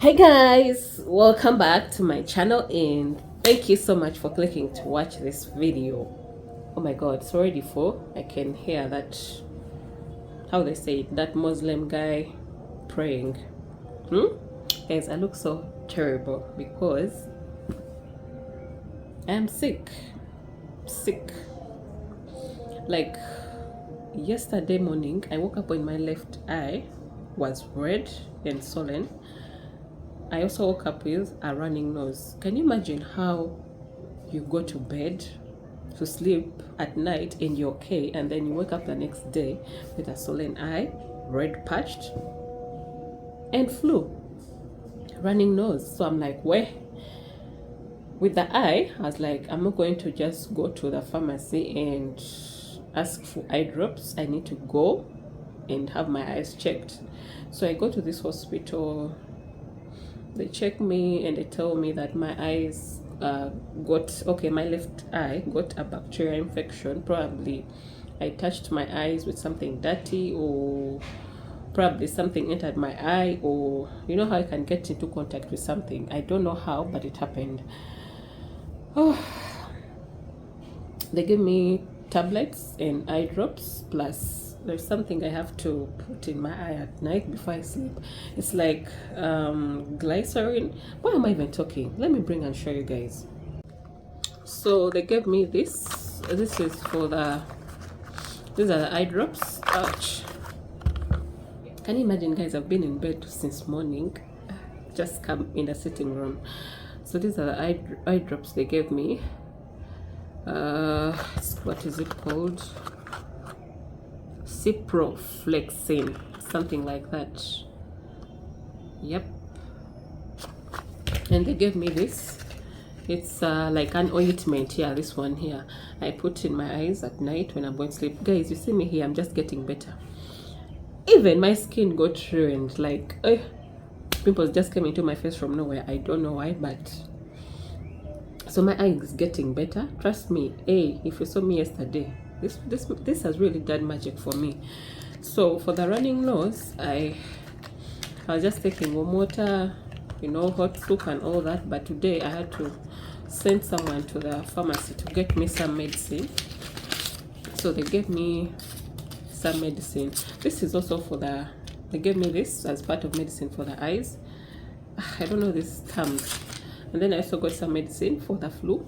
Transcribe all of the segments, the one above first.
Hi guys, welcome back to my channel and thank you so much for clicking to watch this video. Oh my god, it's already 4. I can hear that, how they say it, that Muslim guy praying. Guys, I look so terrible because I'm sick. Like yesterday morning I woke up when my left eye was red and swollen. I also woke up with a running nose. Can you imagine how you go to bed to sleep at night and you're okay, and then you wake up the next day with a swollen eye, red patched, and flu, running nose? So I'm like, where? With the eye, I was like, I'm not going to just go to the pharmacy and ask for eye drops. I need to go and have my eyes checked. So I go to this hospital. They check me and they tell me that my eyes my left eye got a bacterial infection. Probably I touched my eyes with something dirty, or probably something entered my eye, or you know how I can get into contact with something. I don't know how, but it happened. Oh, they give me tablets and eye drops, plus there's something I have to put in my eye at night before I sleep. It's like glycerin. Why am I even talking? Let me bring and show you guys. So they gave me this. This is for these are the eye drops. Ouch. Can you imagine, guys? I've been in bed since morning, just come in the sitting room. So these are the eye drops they gave me. What is it called? Ciproflexin, something like that. Yep. And they gave me this. It's like an ointment. Yeah, this one here I put in my eyes at night when I'm going to sleep. Guys, you see me here, I'm just getting better. Even my skin got ruined. Like pimples just came into my face from nowhere. I don't know why, but so my eye is getting better. Trust me. Hey, if you saw me yesterday, this has really done magic for me. So for the running nose, I was just taking warm water, you know, hot soup and all that. But today I had to send someone to the pharmacy to get me some medicine. So they gave me some medicine. This is also for they gave me this as part of medicine for the eyes. I don't know these terms. And then I also got some medicine for the flu.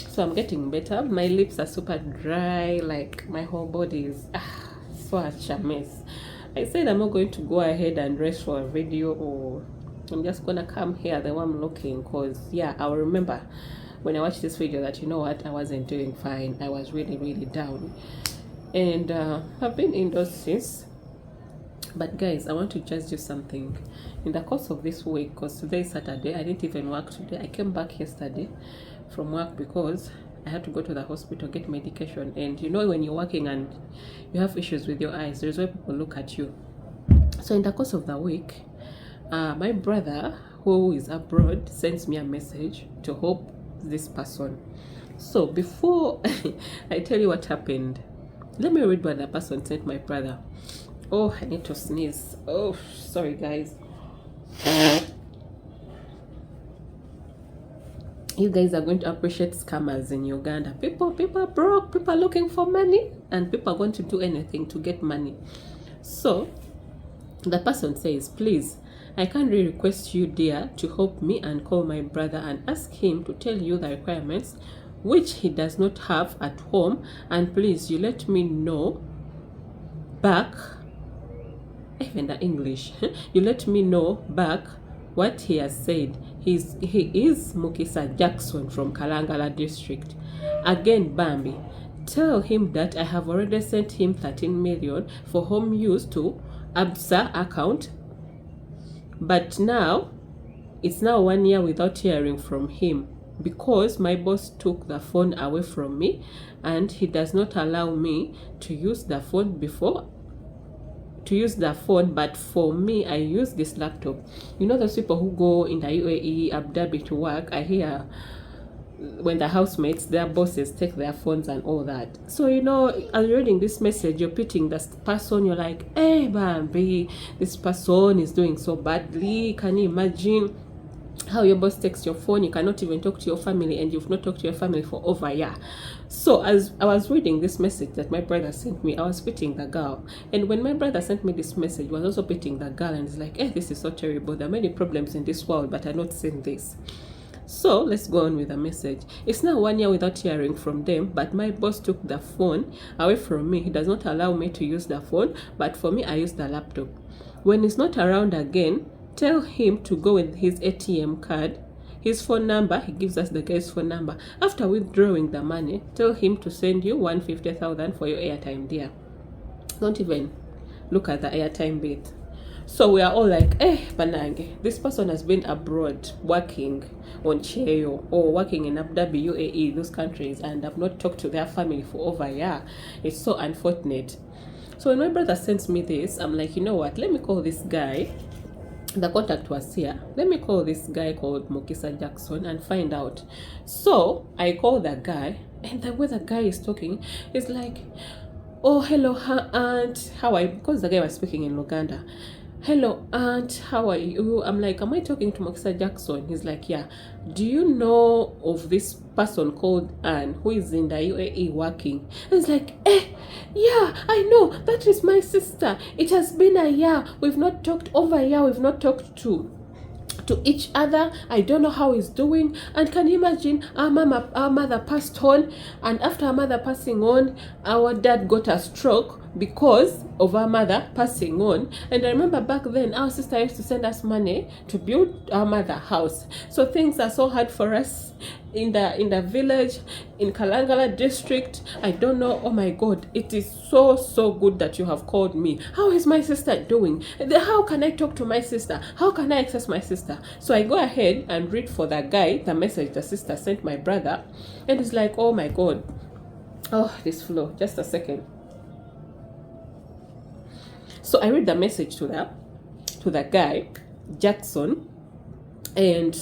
So I'm getting better. My lips are super dry, like my whole body is such a mess. I said I'm not going to go ahead and rest for a video, or I'm just gonna come here the way I'm looking, because yeah, I'll remember when I watched this video that, you know what, I wasn't doing fine. I was really down, and I've been indoors since. But guys, I want to just do something in the course of this week, because today is Saturday. I didn't even work today. I came back yesterday from work because I had to go to the hospital, get medication. And you know, when you're working and you have issues with your eyes, there's why people look at you. So in the course of the week, my brother, who is abroad, sends me a message to help this person. So before I tell you what happened, let me read what the person sent my brother. Oh, I need to sneeze. Oh, sorry guys. You guys are going to appreciate scammers in Uganda. People are broke, people are looking for money, and people are going to do anything to get money. So the person says, please, I kindly request you, dear, to help me and call my brother and ask him to tell you the requirements which he does not have at home, and please, you let me know back, even the English, you let me know back what he has said. He is Mukisa Jackson from Kalangala district. Again, Bambi, tell him that I have already sent him 13 million for home use to Absa account, but now it's now 1 year without hearing from him, because my boss took the phone away from me and he does not allow me to use the phone but for me, I use this laptop. You know, those people who go in the UAE, Abu Dhabi to work, I hear when the housemates, their bosses, take their phones and all that. So, you know, as you're reading this message, you're pitying this person, you're like, hey, Bambi, this person is doing so badly. Can you imagine how your boss takes your phone? You cannot even talk to your family, and you've not talked to your family for over a year. So as I was reading this message that my brother sent me, I was pitying the girl. And when my brother sent me this message, I was also pitying the girl, and it's like, this is so terrible. There are many problems in this world, but I'm not seeing this. So let's go on with the message. It's now 1 year without hearing from them, but my boss took the phone away from me. He does not allow me to use the phone, but for me, I use the laptop. When he's not around again, tell him to go with his ATM card, his phone number. He gives us the guy's phone number. After withdrawing the money, tell him to send you 150,000 for your airtime, dear. Don't even look at the airtime bit. So we are all like, Banange, this person has been abroad working on Cheo or working in Abu Dhabi, UAE, those countries, and have not talked to their family for over a year. It's so unfortunate. So when my brother sends me this, I'm like, you know what? Let me call this guy. The contact was here. Let me call this guy called Mokisa Jackson and find out. So I call the guy, and the way the guy is talking is like, oh, hello, aunt, how are you? Because the guy was speaking in Luganda. Hello, aunt, how are you? I'm like, am I talking to Mokisa Jackson? He's like, yeah. Do you know of this person called Anne who is in the UAE working? And he's like, yeah, I know. That is my sister. It has been a year. We've not talked over a year. We've not talked to each other. I don't know how he's doing. And can you imagine, our mother passed on, and after our mother passing on, our dad got a stroke because of our mother passing on. And I remember back then our sister used to send us money to build our mother house. So things are so hard for us in the village, in Kalangala district. I don't know. Oh my God, it is so good that you have called me. How is my sister doing? How can I talk to my sister? How can I access my sister? So I go ahead and read for the guy the message the sister sent my brother, and it's like, oh my God, oh, this flow, just a second. So I read the message to the guy Jackson, and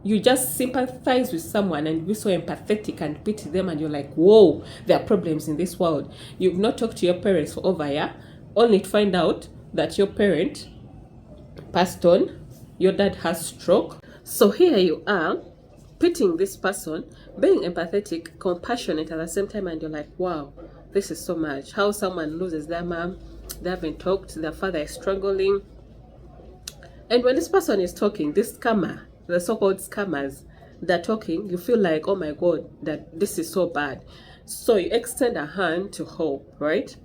you just sympathize with someone and be so empathetic and pity them, and you're like, whoa, there are problems in this world. You've not talked to your parents for over a year, only to find out that your parent passed on, your dad has stroke. So here you are, pitying this person, being empathetic, compassionate at the same time, and you're like, wow, this is so much. How someone loses their mom, they haven't talked, their father is struggling. And when this person is talking, this scammer, the so-called scammers, they're talking, you feel like, oh my God, that this is so bad. So you extend a hand to help, right?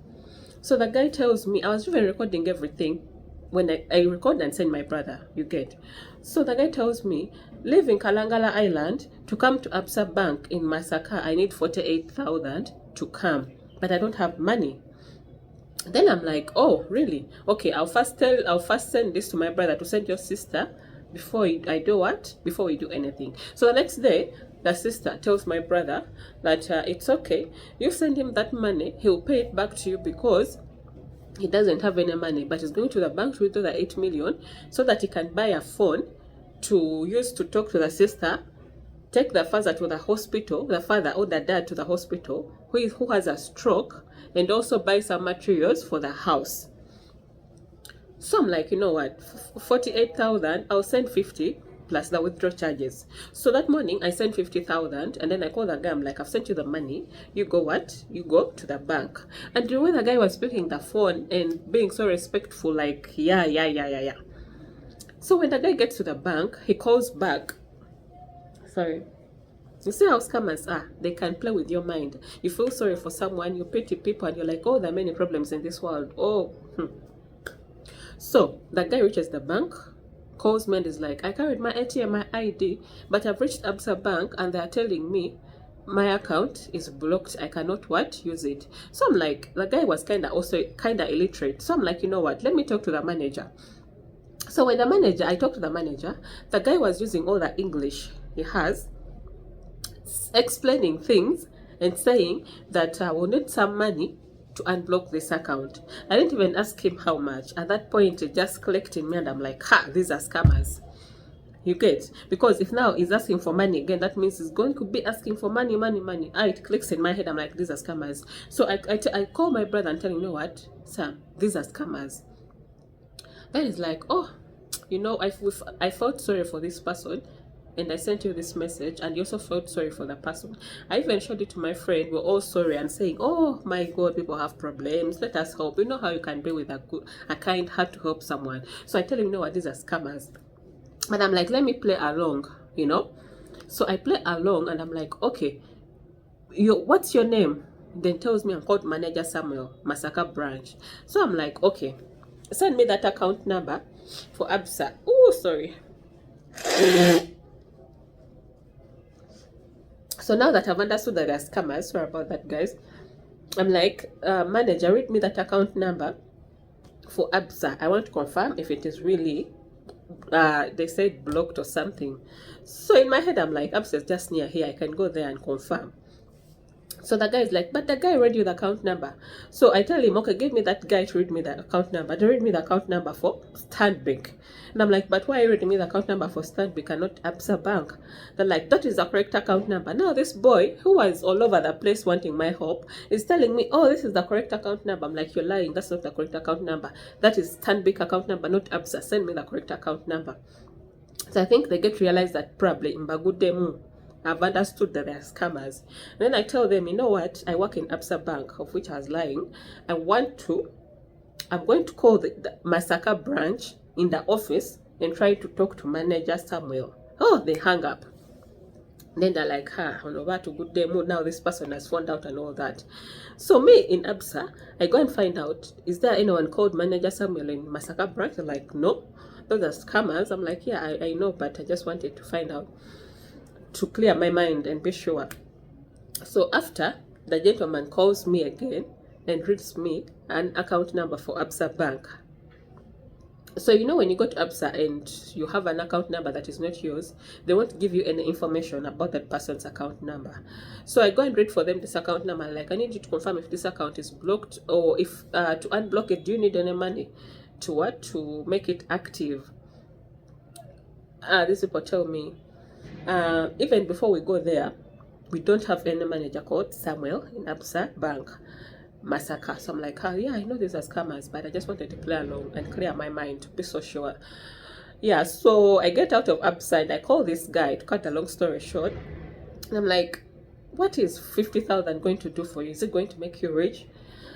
So the guy tells me, I was even recording everything when I record and send my brother, you get. So the guy tells me, live in Kalangala Island, to come to Absa Bank in Masaka, I need 48,000 to come, but I don't have money. Then I'm like, oh, really? Okay, I'll first send this to my brother to send your sister before I do what? Before we do anything. So the next day, the sister tells my brother that it's okay. You send him that money, he'll pay it back to you because he doesn't have any money, but he's going to the bank to withdraw the 8 million so that he can buy a phone to use to talk to the sister, take the father to the hospital, the father or the dad to the hospital who has a stroke, and also buy some materials for the house. So I'm like, you know what, 48,000, I'll send 50 plus the withdrawal charges. So that morning I sent 50,000, and then I call the guy. I'm like, I've sent you the money. You go what? You go to the bank. And the way the guy was speaking the phone and being so respectful, like, yeah. So when the guy gets to the bank, he calls back. Sorry. You see how scammers are? They can play with your mind. You feel sorry for someone, you pity people, and you're like, oh, there are many problems in this world. Oh. So the guy reaches the bank, calls me, and is like, I carried my ATM, my ID, but I've reached Absa Bank and they're telling me my account is blocked. I cannot use it. So I'm like, the guy was kind of illiterate. So I'm like, you know what? Let me talk to the manager. So when I talked to the manager, the guy was using all the English he has, explaining things and saying that I will need some money to unblock this account. I didn't even ask him how much. At that point, it just clicked in me, and I'm like, these are scammers. You get? Because if now he's asking for money again, that means he's going to be asking for money, money, money. It clicks in my head. I'm like, these are scammers. So I call my brother and tell him, you know what, Sam, these are scammers. Then he's like, oh, you know, I felt sorry for this person, and I sent you this message, and you also felt sorry for the person. I even showed it to my friend. We're all sorry and saying, oh my God, people have problems. Let us help. You know how you can be with a kind heart to help someone. So I tell him, you know what, these are scammers. And I'm like, let me play along, you know. So I play along, and I'm like, okay, what's your name? Then tells me I'm called Manager Samuel, Masaka branch. So I'm like, okay, send me that account number for Absa. Oh, sorry. So now that I've understood that they're scammers, sorry about that, guys. I'm like, manager, read me that account number for Absa. I want to confirm if it is really, they said blocked or something. So in my head, I'm like, Absa is just near here. I can go there and confirm. So the guy is like, but the guy read you the account number. So I tell him, okay, give me that guy to read me the account number. To read me the account number for Stanbic. And I'm like, but why are you reading me the account number for Stanbic and not Absa Bank? They're like, that is the correct account number. Now this boy, who was all over the place wanting my help, is telling me, oh, this is the correct account number. I'm like, you're lying. That's not the correct account number. That is Stanbic account number, not Absa. Send me the correct account number. So I think they get to realize that probably in Bagudemu, I've understood that they're scammers. And then I tell them, you know what? I work in Absa Bank, of which I was lying. I'm going to call the Masaka branch in the office and try to talk to Manager Samuel. Oh, they hang up. Then they're like, on over to good demo. Now this person has found out and all that. So me in Absa, I go and find out, is there anyone called Manager Samuel in Masaka branch? They're like, no, those are scammers. I'm like, yeah, I know, but I just wanted to find out, to clear my mind and be sure. So after, the gentleman calls me again and reads me an account number for Absa Bank. So you know, when you go to Absa and you have an account number that is not yours, they won't give you any information about that person's account number. So I go and read for them this account number. Like, I need you to confirm if this account is blocked, or if to unblock it, do you need any money to what, to make it active? These people tell me, even before we go there, we don't have any manager called Samuel in Absa Bank, Masaka. So I'm like, yeah, I know these are scammers, but I just wanted to play along and clear my mind to be so sure. Yeah, so I get out of Absa and I call this guy, to cut a long story short. And I'm like, what is 50,000 going to do for you? Is it going to make you rich?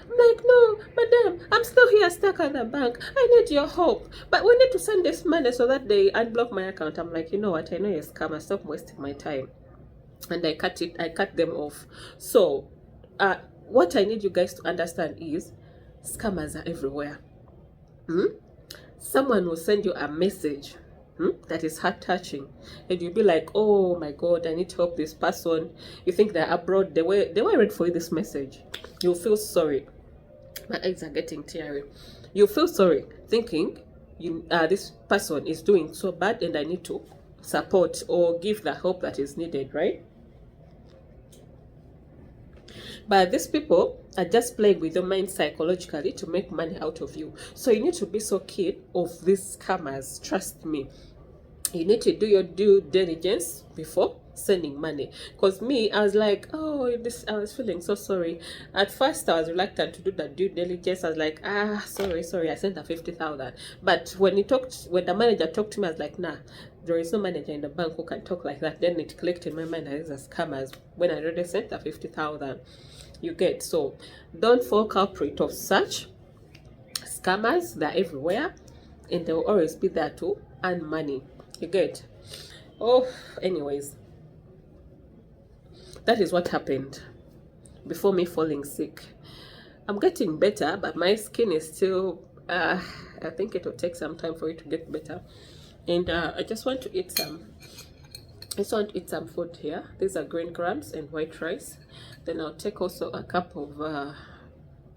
I'm like, no, madam, I'm still here stuck at the bank. I need your help. But we need to send this money so that they unblock my account. I'm like, you know what? I know you're a scammer. Stop wasting my time. And I cut them off. So, what I need you guys to understand is, scammers are everywhere. Someone will send you a message that is heart-touching, and you'll be like, oh my God, I need to help this person. You think they're abroad. They were ready for this message. You'll feel sorry. My eyes are getting teary. You feel sorry, thinking this person is doing so bad and I need to support or give the help that is needed, right? But these people are just playing with your mind psychologically to make money out of you. So you need to be so keen of these scammers. Trust me. You need to do your due diligence before sending money. Because me, I was like, oh, I was feeling so sorry. At first, I was reluctant to do the due diligence. I was like, sorry, I sent her 50,000. But when the manager talked to me, I was like, nah, there is no manager in the bank who can talk like that. Then it clicked in my mind as a scammers when I already sent her 50,000. You get? So don't fall culprit of such scammers. They're everywhere, and they will always be there to earn money. You get? Oh, anyways, that is what happened before me falling sick. I'm getting better, but my skin is still, I think it will take some time for it to get better. And I just want to eat some food here. These are green grams and white rice. Then I'll take also a cup of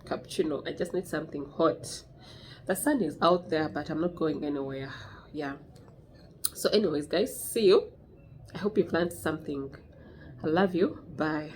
cappuccino. I just need something hot. The sun is out there, but I'm not going anywhere. Yeah. So anyways, guys, see you. I hope you planned something. I love you. Bye.